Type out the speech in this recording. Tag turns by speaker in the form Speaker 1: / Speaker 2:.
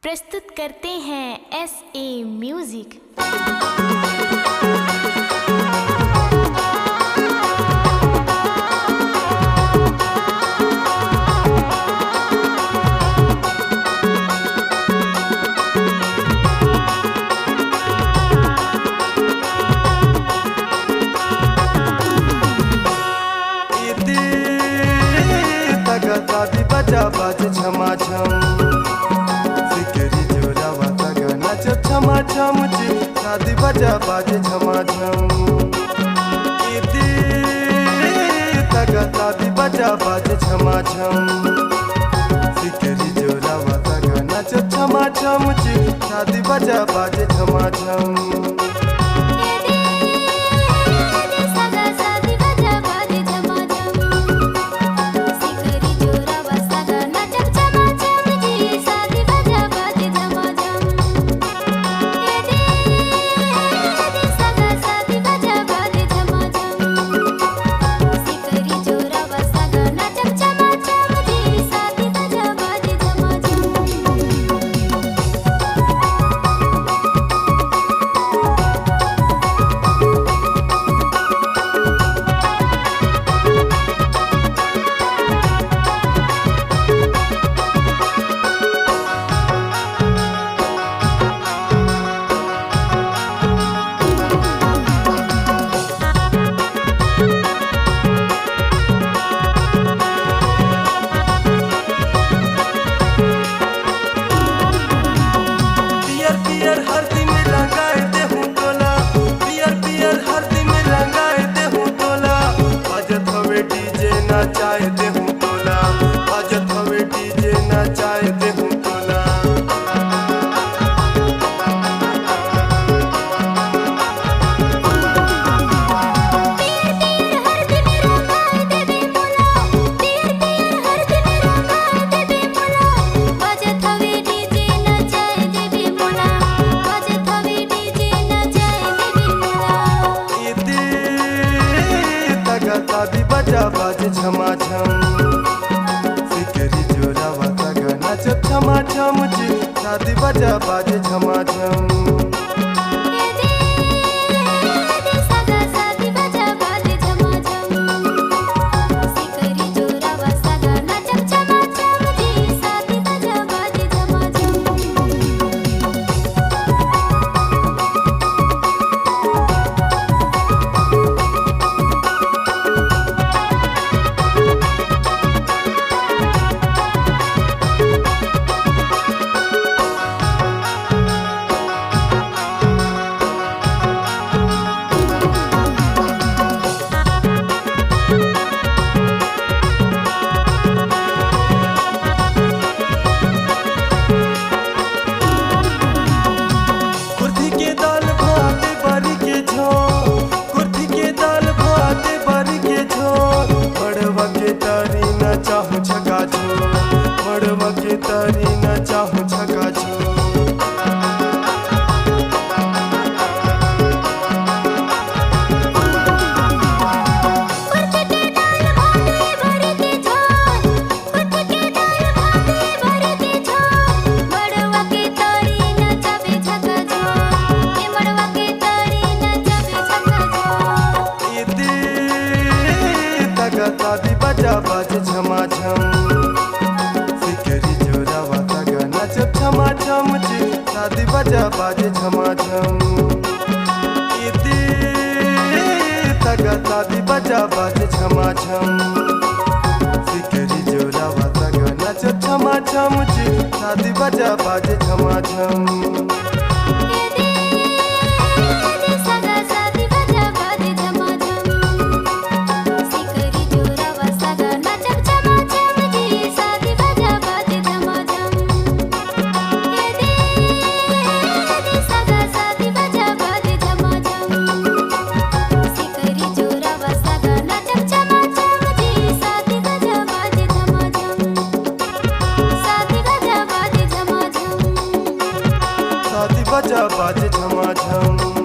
Speaker 1: प्रस्तुत करते हैं S.A म्यूजिक।
Speaker 2: दादी बजा बाजे झमा झम सिकरी जोरावा का गाना जब झमा झम जी दादी बजा बाजे झमा झम इदी तगा दादी बजा बाजे झमा झम सिकरी जोरावा का गाना जब झमा झम जी दादी बजा बाजे झमा झम चाय दे हूँ तोला बाजत हवे डीजे ना चाय दे हूँ तोला दादी बजा बाजे झमा झम सिकरी जोरावा का गाना जब झमा झम जी दादी बजा बाजे झमा झम चाहूँ छका छो मड़वा के तारी न चाहूँ छका छो दादी बजा बाजे झमा झम सिकरी जोरावा का गाना जब झमा झम जी दादी बजा बाजे झमा झम इदी तगा दादी बजा बाजे झमा झम सिकरी जोरावा का गाना जब झमा झम जी दादी बजा बाजे झमा झम बजा बाजे झमा झम।